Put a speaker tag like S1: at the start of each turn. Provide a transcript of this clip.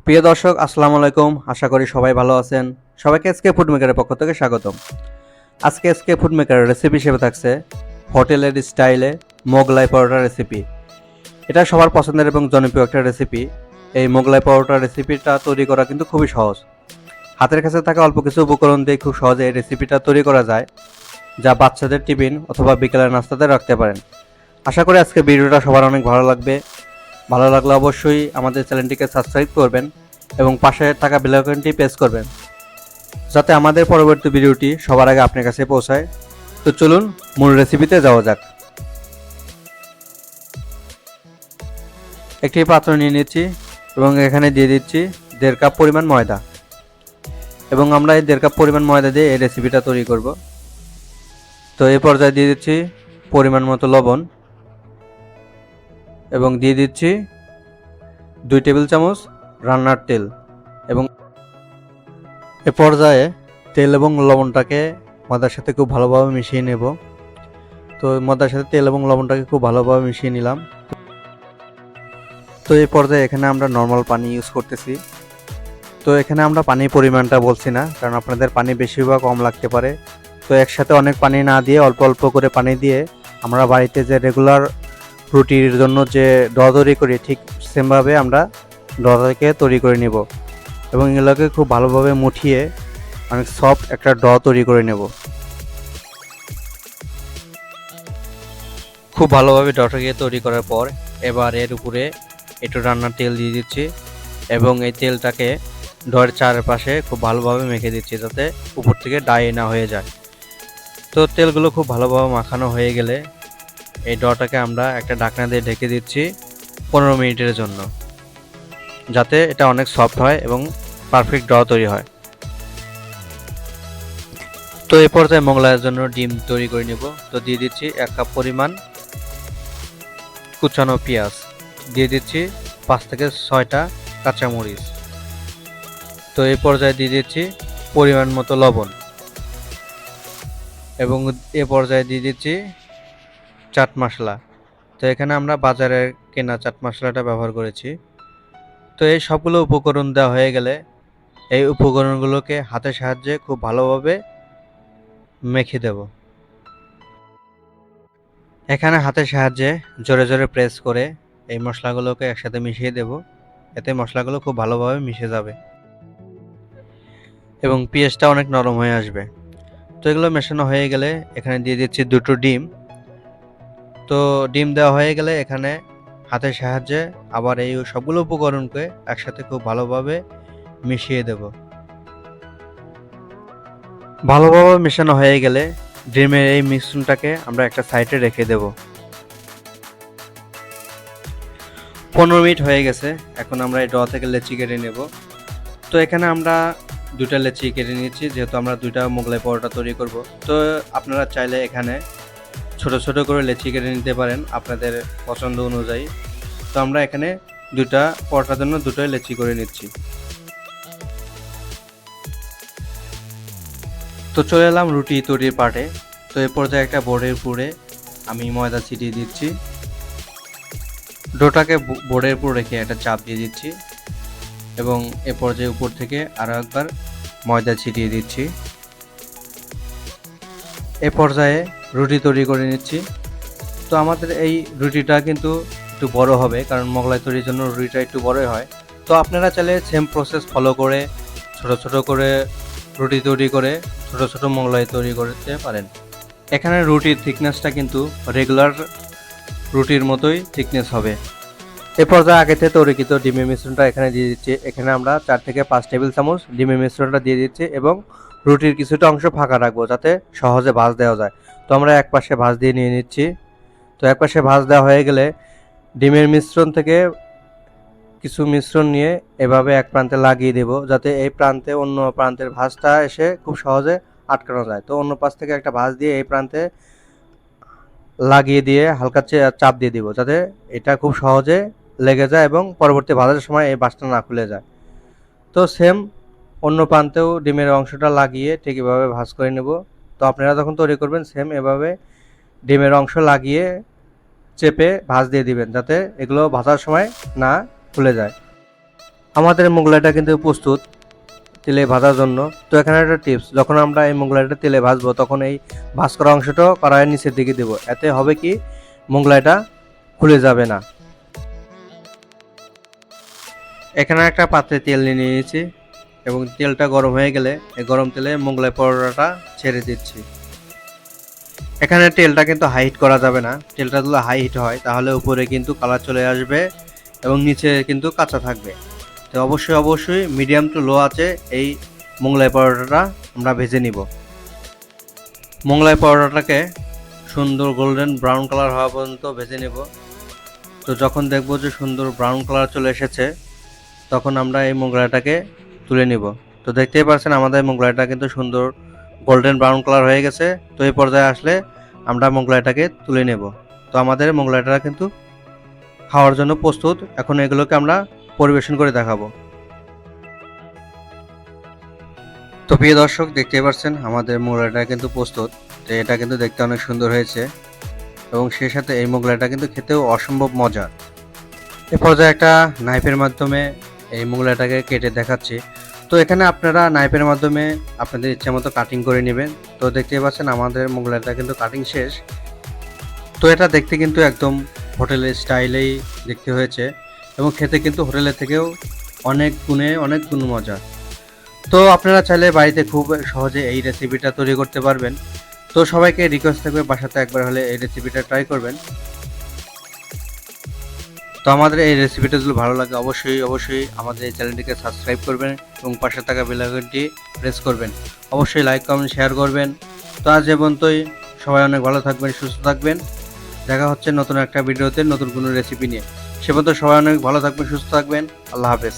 S1: প্রিয় দর্শক, আসসালামু আলাইকুম। আশা করি সবাই ভালো আছেন। সবাইকে এসকে ফুড মেকারের পক্ষ থেকে স্বাগতম। আজকে এসকে ফুড মেকারের রেসিপি হিসেবে থাকছে হোটেলের স্টাইলে মোগলাই পরোটা রেসিপি। এটা সবার পছন্দের এবং জনপ্রিয় একটা রেসিপি। এই মোগলাই পরোটা রেসিপিটা তৈরি করা কিন্তু খুবই সহজ। হাতের কাছে থাকা অল্প কিছু উপকরণ দিয়ে খুব সহজে এই রেসিপিটা তৈরি করা যায়, যা বাচ্চাদের টিফিন অথবা বিকেলের নাস্তাতে রাখতে পারেন। আশা করি আজকে ভিডিওটা সবার অনেক ভালো লাগবে। ভালো লাগলে অবশ্যই আমাদের চ্যানেলটিকে সাবস্ক্রাইব করবেন এবং পাশে থাকা বেল আইকনটি প্রেস করবেন, যাতে আমাদের পরবর্তী ভিডিওটি সবার আগে আপনার কাছে পৌঁছায়। তো চলুন মূল রেসিপিতে যাওয়া যাক। একটি পাত্র নিয়ে নিচ্ছি এবং এখানে দিয়ে দিচ্ছি 1.5 কাপ পরিমাণ ময়দা, এবং আমরা এই 1.5 কাপ পরিমাণ ময়দা দিয়ে এই রেসিপিটা তৈরি করব। তো এই পর্যায়ে দিয়ে দিচ্ছি পরিমাণ মতো লবণ এবং দিয়ে দিচ্ছি 2 টেবিল চামচ রান্নার তেল। এবং এ পর্যায়ে তেল এবং লবণটাকে ময়দার সাথে খুব ভালোভাবে মিশিয়ে নেব। তো ময়দার সাথে তেল এবং লবণটাকে খুব ভালোভাবে মিশিয়ে নিলাম। তো এই পর্যায়ে এখানে আমরা নর্মাল পানি ইউজ করতেছি। তো এখানে আমরা পানির পরিমাণটা বলছি না, কারণ আপনাদের পানি বেশি বা কম লাগতে পারে। তো একসাথে অনেক পানি না দিয়ে অল্প অল্প করে পানি দিয়ে আমরা বাড়িতে যে রেগুলার রুটির জন্য যে ডো তৈরি করি, ঠিক সেমভাবে আমরা ডোটাকে তৈরি করে নেব এবং এগুলোকে খুব ভালোভাবে মুঠিয়ে অনেক সফট একটা ডো তৈরি করে নেব। খুব ভালোভাবে ডোটাকে তৈরি করার পর এবার এর উপরে একটু রান্নার তেল দিয়ে দিচ্ছি এবং এই তেলটাকে ডোর চারপাশে খুব ভালোভাবে মেখে দিচ্ছি, যাতে উপর থেকে ডাই না হয়ে যায়। তো তেলগুলো খুব ভালোভাবে মাখানো হয়ে গেলে এই ডোটাকে আমরা একটা ঢাকনা দিয়ে ঢেকে দিচ্ছি 15 মিনিটের জন্য, যাতে এটা অনেক সফট হয় এবং পারফেক্ট ডো তৈরি হয়। তো এই পর্যায়ে মোগলাইয়ের জন্য ডিম তৈরি করে নেব। তো দিয়ে দিচ্ছি 1 কাপ পরিমাণ কুচানো পেঁয়াজ, দিয়ে দিচ্ছি 5 থেকে 6টা কাঁচামরিচ। তো এই পর্যায়ে দিয়ে দিচ্ছি পরিমাণ মতো লবণ এবং এ পর্যায়ে দিয়ে দিচ্ছি চাট মশলা। তো এখানে আমরা বাজারের কেনা চাট মশলাটা ব্যবহার করেছি। তো এই সবগুলো উপকরণ দেওয়া হয়ে গেলে এই উপকরণগুলোকে হাতের সাহায্যে খুব ভালোভাবে মেখে দেব। এখানে হাতের সাহায্যে জোরে জোরে প্রেস করে এই মশলাগুলোকে একসাথে মিশিয়ে দেব, এতে মশলাগুলো খুব ভালোভাবে মিশে যাবে এবং পেঁয়াজটা অনেক নরম হয়ে আসবে। তো এগুলো মেশানো হয়ে গেলে এখানে দিয়ে দিচ্ছি 2টো ডিম। তো ডিম দেওয়া হয়ে গেলে এখানে হাতের সাহায্যে আবার এই সবগুলো উপকরণকে একসাথে খুব ভালোভাবে মিশিয়ে দেব। ভালোভাবে মেশানো হয়ে গেলে ডিমের এই মিশ্রণটাকে আমরা একটা সাইডে রেখে দেব। 15 মিনিট হয়ে গেছে। এখন আমরা এই ডো থেকে লেচি কেটে নেব। তো এখানে আমরা 2টা লেচি কেটে নিয়েছি, যেহেতু আমরা 2টা মোগলাই পরোটা তৈরি করব। তো আপনারা চাইলে এখানে ছোট ছোট করে লেচি কেটে নিতে পারেন আপনাদের পছন্দ অনুযায়ী। তো আমরা এখানে 2টা পরোটার জন্য 2টা লেচি করে নিচ্ছি। তো চলে এলাম রুটি তৈরির পার্টে। তো এই পর্যায়ে একটা বোর্ডের উপরে আমি ময়দা ছিটিয়ে দিচ্ছি। ডোটাকে বোর্ডের উপর রেখে একটা চাপ দিয়ে দিচ্ছি এবং এ পর্যায়ে উপর থেকে আরও একবার ময়দা ছিটিয়ে দিচ্ছি। এ পর্যায়ে রুটি তৈরি করে নিচ্ছি। তো আমাদের এই রুটিটা কিন্তু একটু বড় হবে, কারণ মোগলাই তৈরির জন্য রুটিটা একটু বড়ই হয়। তো আপনারা চাইলে সেম প্রসেস ফলো করে ছোট ছোট করে রুটি তৈরি করে ছোট ছোট মোগলাই তৈরি করতে পারেন। এখানে রুটির থিকনেসটা কিন্তু রেগুলার রুটির মতোই থিকনেস হবে। এ পর্যায়ে আগে থেকে তৈরিকৃত ডিমের মিশ্রণটা এখানে দিয়ে দিচ্ছি। এখানে আমরা 4 থেকে 5 টেবিল চামচ ডিমের মিশ্রণটা দিয়ে দিচ্ছি এবং রুটির কিছুটা অংশ ফাঁকা রাখবো, যাতে সহজে ভাঁজ দেওয়া যায়। তো আমরা এক পাশে ভাঁজ দিয়ে নিয়ে নিচ্ছি। তো এক পাশে ভাঁজ দেওয়া হয়ে গেলে ডিমের মিশ্রণ থেকে কিছু মিশ্রণ নিয়ে এভাবে এক প্রান্তে লাগিয়ে দেব, যাতে এই প্রান্তে অন্য প্রান্তের ভাঁজটা এসে খুব সহজে আটকানো যায়। তো অন্য পাশ থেকে একটা ভাঁজ দিয়ে এই প্রান্তে লাগিয়ে দিয়ে হালকা চাপ দিয়ে দিব, যাতে এটা খুব সহজে লেগে যায় এবং পরবর্তী ভাজার সময় এই বাঁশটা না খুলে যায়। তো সেম অন্য প্রান্তেও ডিমের অংশটা লাগিয়ে ঠিক এভাবে ভাঁজ করে নেব। তো আপনারা যখন তৈরি করবেন সেম এভাবে ডিমের অংশ লাগিয়ে চেপে ভাঁজ দিয়ে দিবেন, যাতে এগুলো ভাজার সময় না খুলে যায়। আমাদের মোগলাইটা কিন্তু প্রস্তুত তেলে ভাজার জন্য। তো এখানে একটা টিপস, যখন আমরা এই মোগলাইটা তেলে ভাজবো তখন এই ভাজ করা অংশটাও কড়াইয়ের নিচের দিকে দেব, এতে হবে কি মোগলাইটা খুলে যাবে না। এখানে একটা পাত্রে তেল নিয়ে নিয়েছি এবং তেলটা গরম হয়ে গেলে এই গরম তেলে মোগলাই পরোটাটা ছেড়ে দিচ্ছি। এখানে তেলটা কিন্তু হাই হিট করা যাবে না, তেলটা যদি হাই হিট হয় তাহলে উপরে কিন্তু কালার চলে আসবে এবং নিচে কিন্তু কাঁচা থাকবে। তো অবশ্যই মিডিয়াম টু লো আছে এই মোগলাই পরোটাটা আমরা ভেজে নিব। মোগলাই পরোটাটাকে সুন্দর গোল্ডেন ব্রাউন কালার হওয়া পর্যন্ত ভেজে নেব। তো যখন দেখব যে সুন্দর ব্রাউন কালার চলে এসেছে তখন আমরা এই মোগলাইটাকে তুলে নিব। তো দেখতেই পাচ্ছেন আমাদের মোগলাইটা কিন্তু সুন্দর গোল্ডেন ব্রাউন কালার হয়ে গেছে। তো এই পর্যায়ে আসলে আমরা মোগলাইটাকে তুলে নেব। তো আমাদের মোগলাইটা কিন্তু খাওয়ার জন্য প্রস্তুত। এখন এগুলোকে আমরা পরিবেশন করে দেখাবো। তো প্রিয় দর্শক, দেখতেই পাচ্ছেন আমাদের মোগলাইটা কিন্তু প্রস্তুত। তো এটা কিন্তু দেখতে অনেক সুন্দর হয়েছে এবং সেই সাথে এই মোগলাইটা কিন্তু খেতেও অসম্ভব মজার। এ পর্যায়ে একটা নাইফের মাধ্যমে এই মোগলাইটাকে কেটে দেখাচ্ছি। তো এখানে আপনারা নাইফের মাধ্যমে আপনাদের ইচ্ছা মতো কাটিং করে নেবেন। তো দেখতেই পাচ্ছেন আমাদের মোগলাইটা কিন্তু কাটিং শেষ। তো এটা দেখতে কিন্তু একদম হোটেলের স্টাইলেই দেখতে হয়েছে এবং খেতে কিন্তু হোটেলের থেকেও অনেক গুণ মজা। তো আপনারা চাইলে বাড়িতে খুব সহজে এই রেসিপিটা তৈরি করতে পারবেন। তো সবাইকে রিকোয়েস্ট থাকবে বাসাতে একবার হলে এই রেসিপিটা ট্রাই করবেন। তো আমাদের এই রেসিপিটা যদি ভালো লাগে অবশ্যই আমাদের এই চ্যানেলটিকে সাবস্ক্রাইব করবেন এবং পাশে থাকা বেল আইকনটি প্রেস করবেন। অবশ্যই লাইক কমেন্ট শেয়ার করবেন। তো আজ এ পর্যন্তই, সবাই অনেক ভালো থাকবেন, সুস্থ থাকবেন। দেখা হচ্ছে নতুন একটা ভিডিওতে নতুন কোনো রেসিপি নিয়ে। সে পর্যন্ত সবাই অনেক ভালো থাকবেন, সুস্থ থাকবেন। আল্লাহ হাফেজ।